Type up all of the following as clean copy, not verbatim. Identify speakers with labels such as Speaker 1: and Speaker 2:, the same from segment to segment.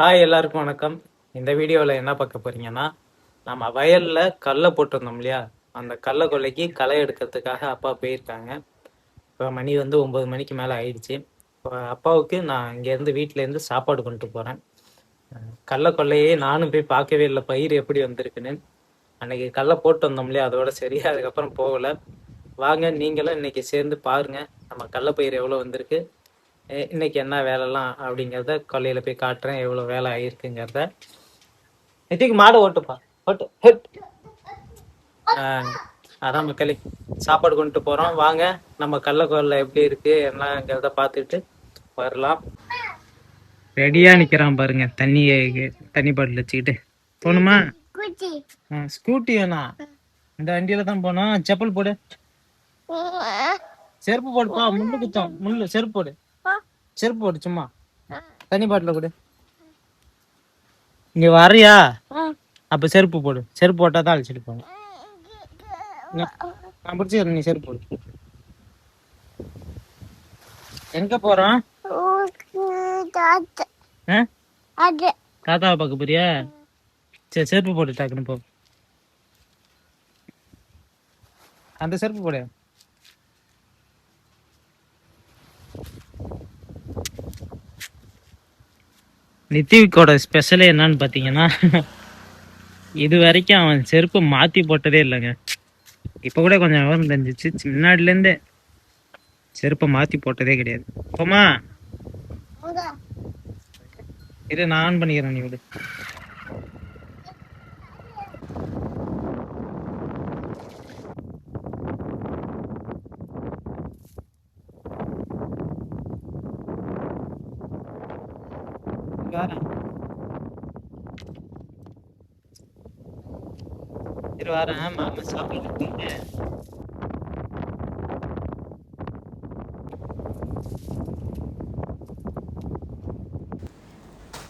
Speaker 1: Hi, எல்லாருக்கும் வணக்கம். இந்த வீடியோவில் என்ன பார்க்க போறீங்கன்னா, நம்ம வயலில் கடலை போட்டிருந்தோம் இல்லையா, அந்த கடலை கொல்லைக்கு களை எடுக்கிறதுக்காக அப்பா போயிருக்காங்க. இப்போ மணி வந்து 9 மணிக்கு மேலே ஆயிடுச்சு. இப்போ அப்பாவுக்கு நான் இங்கேருந்து வீட்டிலேருந்து சாப்பாடு கொண்டு போகிறேன். கடலை கொல்லையே நானும் போய் பார்க்கவே இல்லை, பயிர் எப்படி வந்திருக்குன்னு. அன்னைக்கு கடலை போட்டு வந்தோம் இல்லையா, அதோட சரி, அதுக்கப்புறம் போகலை. வாங்க நீங்களும் இன்னைக்கு சேர்ந்து பாருங்கள் நம்ம கடலை பயிர் எவ்வளோ வந்திருக்கு, இன்னைக்கு என்ன வேலைலாம் அப்படிங்கிறத கொல்லையில் போய் காட்டுறேன், எவ்வளோ வேலை ஆகிருக்குங்கிறத. நித்திக்கு மாடு ஓட்டுப்பா, ஓட்டு ஹெட். அதான் மக்களே, சாப்பாடு கொண்டு போகிறோம். வாங்க நம்ம கடலக்கொல்லை எப்படி இருக்குது என்னங்கிறத பார்த்துட்டு வரலாம். ரெடியாக நிற்கிறான் பாருங்க, தண்ணி பாட்டில் வச்சுக்கிட்டு. போகணுமா? ஸ்கூட்டி வேணாம், இந்த வண்டியில் தான் போனோம். செப்பல் போடு, செருப்பு போடுப்பா, முள்ளு குத்தம், முள்ளு. செருப்பு போடு, செருப்பு போடு, சும்மா தண்ணி பாட்டில் கொடு. இங்க வரியா? அப்ப செருப்பு போடு, செருப்பு போட்டா தான் அழைச்சிட்டு போங்க. நான் பிடிச்சிக்கிறேன், நீ செருப்பு போடு. எங்க போறோம்? தாத்தாவை பார்க்க போறியா? சரி, செருப்பு போடு, டக்குன்னு போ. அந்த செருப்பு போடு. நித்திவிக்கோட ஸ்பெஷலே என்னன்னு பார்த்தீங்கன்னா, இது வரைக்கும் அவன் செருப்பு மாற்றி போட்டதே இல்லைங்க. இப்போ கூட கொஞ்சம் விவரம் தெரிஞ்சிச்சு, முன்னாடிலேருந்தே செருப்பை மாற்றி போட்டதே கிடையாது. போமா இரு, நான் ஆன் பண்ணிக்கிறேன், நீ விடு. இரு வரேன், மாமா சாப்பிட்டு.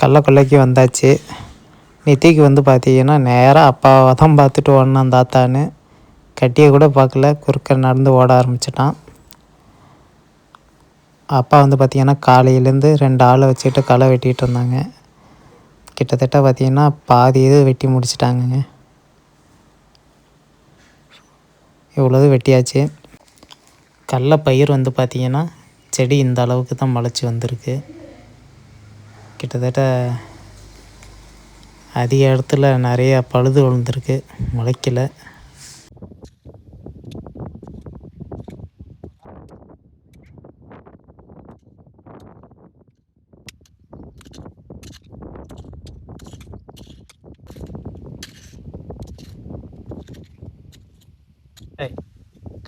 Speaker 1: கள்ளக்கொல்லைக்கு வந்தாச்சு. நித்திக்கு வந்து பார்த்தீங்கன்னா நேராக அப்பாவை தான் பார்த்துட்டு ஓடினான் தாத்தான்னு. கட்டியை கூட பார்க்கல, குறுக்க நடந்து ஓட ஆரம்பிச்சிட்டான். அப்பா வந்து பார்த்திங்கன்னா காலையிலேருந்து 2 ஆளை வச்சுக்கிட்டு களை வெட்டிகிட்டு இருந்தாங்க. கிட்டத்தட்ட பார்த்திங்கன்னா பாதி இது வெட்டி முடிச்சிட்டாங்கங்க. இவ்வளவு வெட்டியாச்சு. கடல பயிர் வந்து பார்த்திங்கன்னா செடி இந்த அளவுக்கு தான் முளைச்சி வந்திருக்கு. கிட்டத்தட்ட அதிக இடத்துல நிறைய பழுது விழுந்திருக்கு, முளைக்கல.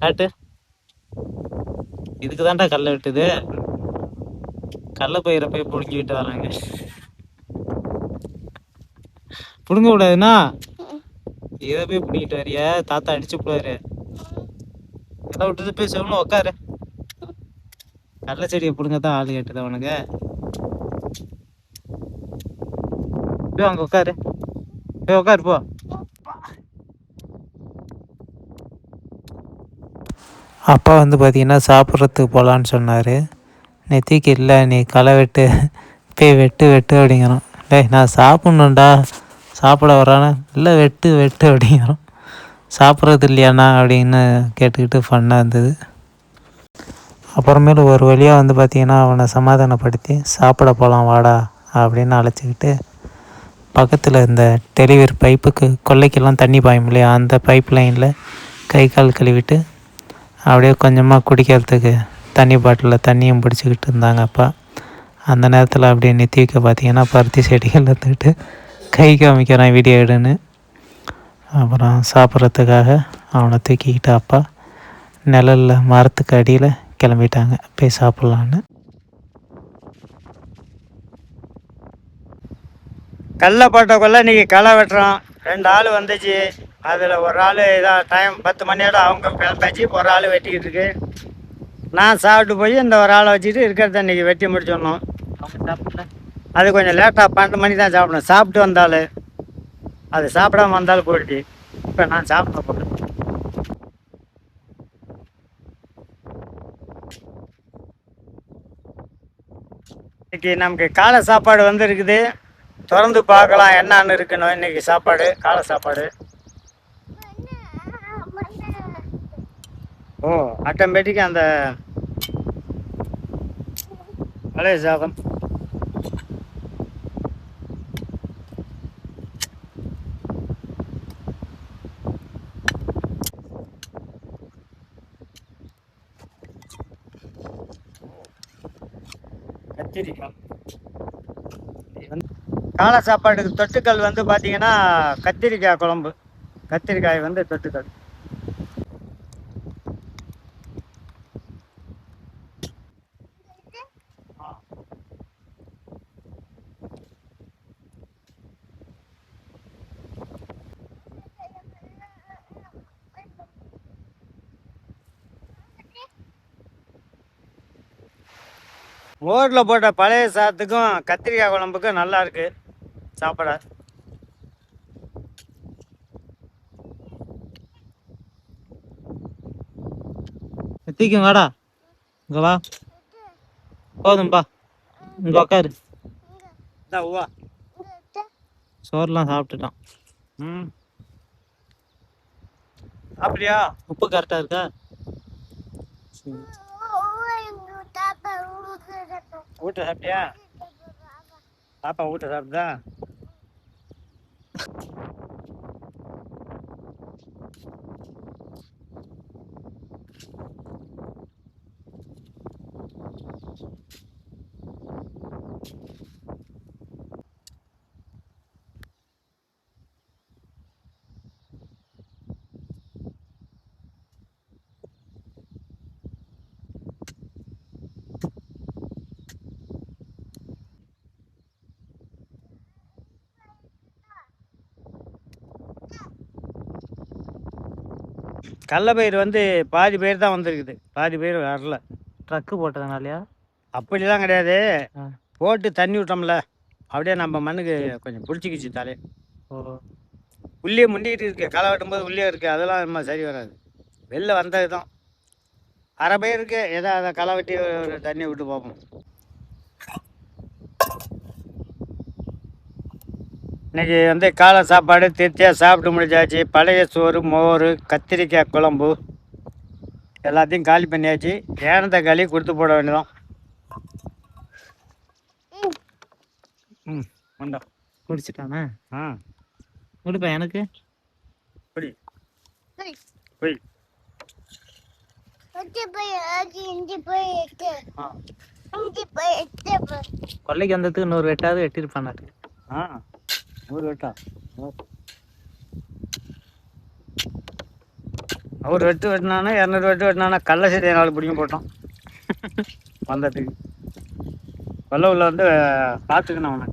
Speaker 1: காட்டு, இதுக்கு தான்டா கடலை வெட்டுது. கடலை பயிரை போய் பிடுங்கிட்டு வராங்க. பிடுங்க விடாதுன்னா இதை போய் பிடிக்கிட்டு வரிய, தாத்தா அடிச்சு போடுவாரு. எதை விட்டுட்டு போய் சொல்லணும், உட்காரு. கடலை செடியை பிடுங்க தான் ஆள் கேட்டுது அவனுக்கு. போய் அங்கே உட்காரு, போய் உட்காரு போ. அப்பா வந்து பார்த்திங்கன்னா சாப்பிட்றதுக்கு போகலான்னு சொன்னார். நெத்திக்கு இல்லை, நீ களை வெட்டு, போய் வெட்டு வெட்டு அப்படிங்கிறோம். டேய், நான் சாப்பிட்ணுண்டா, சாப்பிட வரானே. இல்லை, வெட்டு வெட்டு அப்படிங்கிறோம். சாப்பிட்றது இல்லையாண்ணா அப்படின்னு கேட்டுக்கிட்டு ஃபன்னாக இருந்தது. அப்புறமேலு ஒரு வழியாக வந்து பார்த்திங்கன்னா அவனை சமாதானப்படுத்தி சாப்பிட போகலாம் வாடா அப்படின்னு அழைச்சிக்கிட்டு பக்கத்தில் இந்த டெலிவரி பைப்புக்கு கொல்லைக்கெல்லாம் தண்ணி பாயும் இல்லையா, அந்த பைப் லைனில் கை கால் கழுவிட்டு அப்படியே கொஞ்சமாக குடிக்கிறதுக்கு தண்ணி பாட்டிலில் தண்ணியும் பிடிச்சிக்கிட்டு இருந்தாங்க அப்பா. அந்த நேரத்தில் அப்படியே நித்திக்க பார்த்திங்கன்னா பருத்தி செடிகள் எடுத்துக்கிட்டு கை காமிக்கிறான் வீடியோ எடுன்னு. அப்புறம் சாப்பிட்றதுக்காக அவனை தூக்கிக்கிட்டு அப்பா நிழலில் மரத்துக்கு அடியில் கிளம்பிட்டாங்க போய் சாப்பிட்லான்னு. கடல போட்டக்குள்ள இன்றைக்கி களை வெட்டுறோம். 2 ஆள் வந்துச்சு. அதில் ஒரு ஆள் இதாக டைம் 10 மணியோட அவங்க கிளம்பாச்சு, ஒரு ஆள் வெட்டிக்கிட்டு இருக்கு. நான் சாப்பிட்டு போய் இந்த ஒரு ஆளை வச்சுட்டு இருக்கிறத இன்றைக்கி வெட்டி முடிச்சிடணும். அது கொஞ்சம் லேட்டாக 12 மணி தான் சாப்பிடணும். சாப்பிட்டு வந்தாள், அது சாப்பிடாம வந்தாலும் போயிடுச்சு. இப்போ நான் சாப்பிட போகிறேன். இன்றைக்கி நமக்கு காலை சாப்பாடு வந்துருக்குது.
Speaker 2: திறந்து பார்க்கலாம் என்னன்னு இருக்கணும் இன்னைக்கு சாப்பாடு, காலை சாப்பாடு. ஓ, ஆட்டோமேட்டிக்கா அந்த பழைய சாதம். கத்திரிக்காய் காலை சாப்பாட்டுக்கு தொட்டுக்கல் வந்து பார்த்தீங்கன்னா கத்திரிக்காய் குழம்பு. கத்திரிக்காய் வந்து தொட்டுக்கல். மோரில் போட்ட பழைய சாதத்துக்கும் கத்திரிக்காய் குழம்புக்கும் நல்லா இருக்கு சாப்பிட.
Speaker 1: எத்திக்கும் வாடா, இங்க வா. போதும்பா, இங்க உக்காரு. சோறுலாம் சாப்பிட்டுட்டான்.
Speaker 2: ம், அப்படியா?
Speaker 1: உப்பு கரெக்டா இருக்கா?
Speaker 2: ஊட்ட சாப்பிட்டியா? பாப்பா ஊட்ட சாப்பிட்டா? கடலப்பயிர் வந்து பாதி பயிர் தான் வந்திருக்குது, பாதி பயிர் வரல.
Speaker 1: ட்ரக்கு போட்டதுனாலயா?
Speaker 2: அப்படிலாம் கிடையாது,
Speaker 1: ஆ.
Speaker 2: போட்டு தண்ணி விட்டோம்ல, அப்படியே நம்ம மண்ணுக்கு கொஞ்சம் பிடிச்சிக்கிச்சு தலையை.
Speaker 1: ஓ,
Speaker 2: உள்ளே முண்டிக்கிட்டு இருக்கு, களை வெட்டும் போது உள்ளே இருக்குது, அதெல்லாம் நம்ம சரி வராது. வெளில வந்தது தான் அரை பயிர் இருக்கு, ஏதோ அதை களை வெட்டி ஒரு தண்ணி விட்டு பார்ப்போம். இன்றைக்கி வந்து காலை சாப்பாடு திருப்தியாக சாப்பிட்டு முடிச்சாச்சு. பழைய சோறு, மோர், கத்திரிக்காய் குழம்பு எல்லாத்தையும் காலி பண்ணியாச்சு. ஏனத்தை களி கொடுத்து போட வேண்டியதான். ம், உண்டா
Speaker 1: குடிச்சிட்டானே.
Speaker 2: ஆ,
Speaker 1: குடிப்பா எனக்கு.
Speaker 2: குடி குடி.
Speaker 1: கொல்லைக்கு வந்ததுக்கு 100 வெட்டாவது வெட்டிருப்பானாரு.
Speaker 2: ஆ, 100 வெட்டா. அவர் வெட்டு வெட்டினானா 200 வெட்டு வெட்டினானா கள்ள சரி 4 பிடிக்கும் போட்டோம் வந்ததுக்கு. கொல்ல உள்ள வந்து பார்த்துக்கணும் அவனை.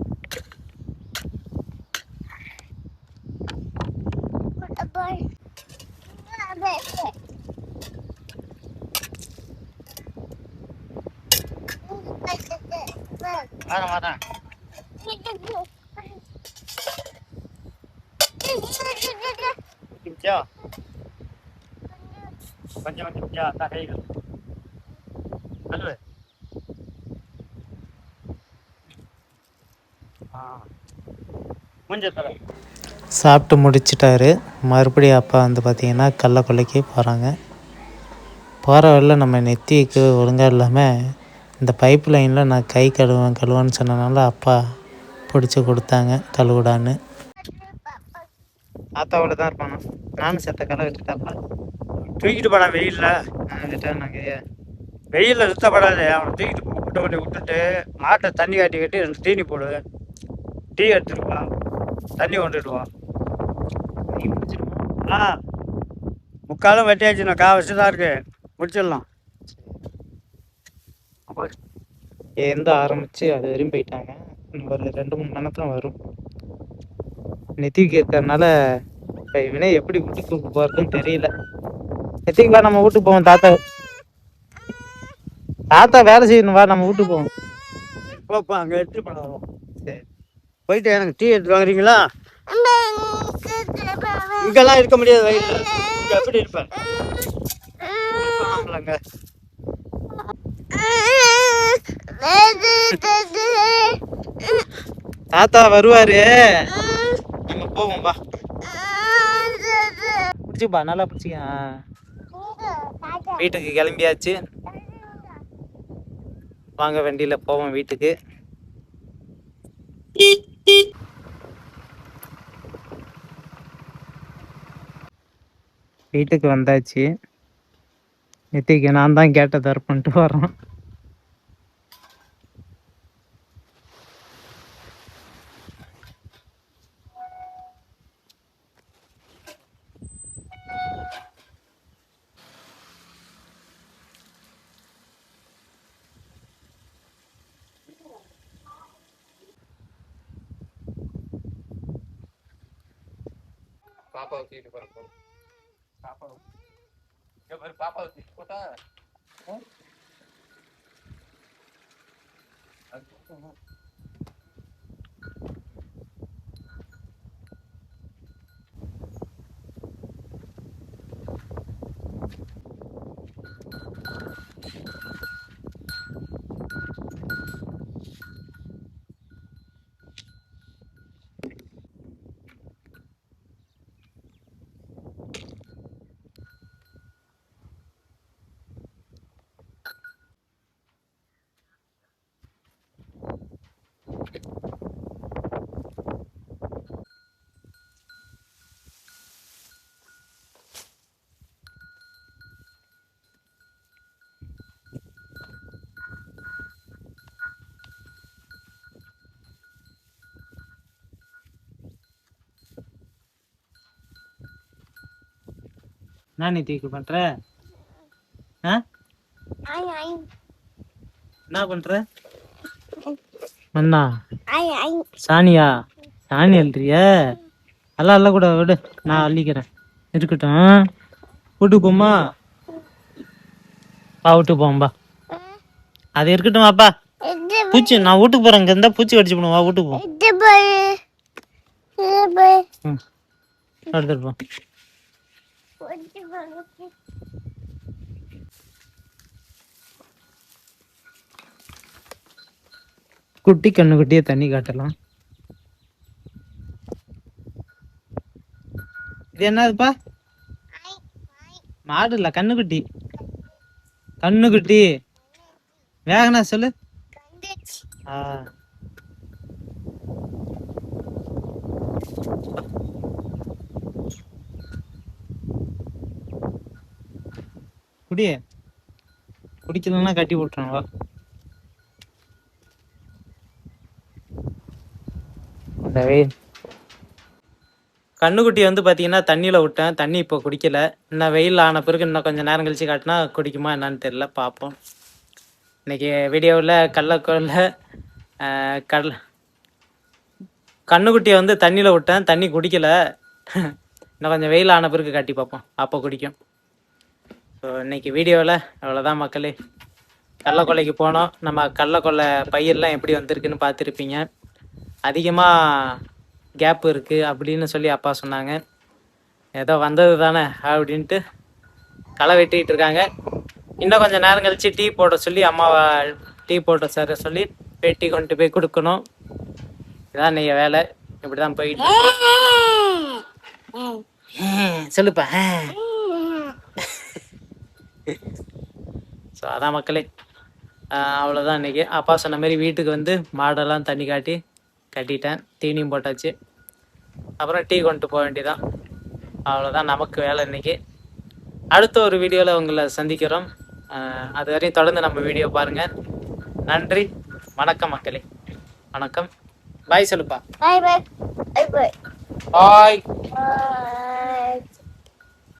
Speaker 2: வரேன் கொஞ்சம் கொஞ்சம் கைகள் கொஞ்சம் தர.
Speaker 1: சாப்பிட்டு முடிச்சிட்டாரு. மறுபடியும் அப்பா வந்து பார்த்திங்கன்னா கடல கொல்லைக்கு போகிறாங்க. போகிற வழியில் நம்ம நெத்திக்கு ஒழுங்காக இல்லாமல் இந்த பைப் லைனில் நான் கை கழுவேன்னு சொன்னனால அப்பா பிடிச்சி கொடுத்தாங்க கழுவிடான்னு. ஆத்தாவோட தான் இருப்பானா, நானும் செத்த களை விட்டுட்டாப்பா.
Speaker 2: தூக்கிட்டு போனா வெயிலில்
Speaker 1: நாங்கள்
Speaker 2: வெயிலில் சுத்தப்படாது. அவனை தூக்கிட்டு விட்டு கொண்டு விட்டுட்டு மாட்டை தண்ணி காட்டி கட்டி 2 தீனி போடு, டீ எடுத்துருவா, தண்ணி கொண்டுடுவா. ஆ, முக்காலும் வெட்டியாச்சு, நான் காவச்சு தான் இருக்கு, முடிச்சிடலாம்.
Speaker 1: எந்த ஆரம்பித்து அது வரையும் போயிட்டாங்க. ஒரு 2-3 மணி நேரத்தில் வரும். நெத்திக்கு இருக்கிறதுனால இப்போ இவனே எப்படி வீட்டுக்கு போகிறதுன்னு தெரியல. நெத்திக்கு வா, நம்ம வீட்டுக்கு போவோம். தாத்தா வேலை செய்யணும், வா நம்ம வீட்டுக்கு போவோம்.
Speaker 2: போப்பா, அங்கே எடுத்துட்டு போனோம். சரி, போயிட்டு எனக்கு டீ எடுத்து வாங்குறீங்களா? இங்கெல்லாம் இருக்க முடியாது வெயிலில். இங்கே எப்படி இருப்பேன் அங்கே.
Speaker 1: தாத்தா வருவாரு, நம்ம போவோம் வா. பிடிச்சிப்பா, நல்லா பிடிச்சிக்க. வீட்டுக்கு கிளம்பியாச்சு, வாங்க வண்டியில போவோம் வீட்டுக்கு. வீட்டுக்கு வந்தாச்சு. நித்திக்கு நான் தான் கேட்ட தரப்பிட்டு வரோம். பாப்பா தூக்கிட்டு போறோம். பாப்பா பாப்பா தூக்கிட்டு போட்டா என்ன நித்திக்கு பண்ற? என்ன பண்ற? அண்ணா சாணியா? சாணி அள்ளுறிய? எல்லாம் அல்ல கூட விடு, நான் அள்ளிக்கிறேன். இருக்கட்டும், வீட்டுக்கு போமா? வா வீட்டுக்கு போம்பா. அது இருக்கட்டும் வாப்பா. பூச்சி, நான் வீட்டுக்கு போறேன். இங்க இருந்தா பூச்சி கடிச்சு போடுவா. வீட்டுக்கு போ. எடுத்துட்டு போ. குட்டி கண்ணு குட்டிய தண்ணி காட்டலாம். இது என்னதுப்பா? மாடு இல்ல, கண்ணுக்குட்டி. கண்ணுக்குட்டி வேகனா சொல்லு. குடிய குடிக்கலன்னா கட்டி போட்டுறாங்களா? கண்ணுக்குட்டி வந்து பார்த்தீங்கன்னா தண்ணியில் விட்டேன். தண்ணி இப்போ குடிக்கல. இன்னும் வெயில் ஆன பிறகு இன்னும் கொஞ்சம் நேரம் கழிச்சு காட்டினா குடிக்குமா என்னன்னு தெரியல, பார்ப்போம். இன்னைக்கு வீடியோவில் கண்ணுக்குட்டியை வந்து தண்ணியில் விட்டேன், தண்ணி குடிக்கல. இன்னும் கொஞ்சம் வெயில் ஆன பிறகு காட்டி பார்ப்போம், அப்போ குடிக்கும். ஸோ இன்னைக்கு வீடியோவில் அவ்வளோதான் மக்களே. கடலக்கொல்லைக்கு போனோம். நம்ம கடலக்கொல்லை பயிரெலாம் எப்படி வந்திருக்குன்னு பார்த்துருப்பீங்க. அதிகமாக கேப் இருக்குது அப்படின்னு சொல்லி அப்பா சொன்னாங்க. ஏதோ வந்தது தானே அப்படின்ட்டு களை வெட்டிகிட்டு இருக்காங்க. இன்னும் கொஞ்சம் நேரம் கழித்து டீ போட சொல்லி அம்மாவை டீ போட்ட சார் சொல்லி வெட்டி கொண்டு போய் கொடுக்கணும். இதான் நீங்கள் வேலை. இப்படி தான் போயிட்டு சொல்லுப்பா. ஸோ அதான் மக்களே, அவ்வளோதான் இன்றைக்கி. அப்பா சொன்ன மாதிரி வீட்டுக்கு வந்து மாடெல்லாம் தண்ணி கட்டிட்டேன், தீனியும் போட்டாச்சு. அப்புறம் டீ கொண்டு போக வேண்டியதான். அவ்வளோதான் நமக்கு வேலை இன்றைக்கி. அடுத்த ஒரு வீடியோவில் உங்களை சந்திக்கிறோம். அது வரையும் தொடர்ந்து நம்ம வீடியோ பாருங்கள். நன்றி, வணக்கம் மக்களே. வணக்கம். பாய் சொல்லுப்பா. பாய்.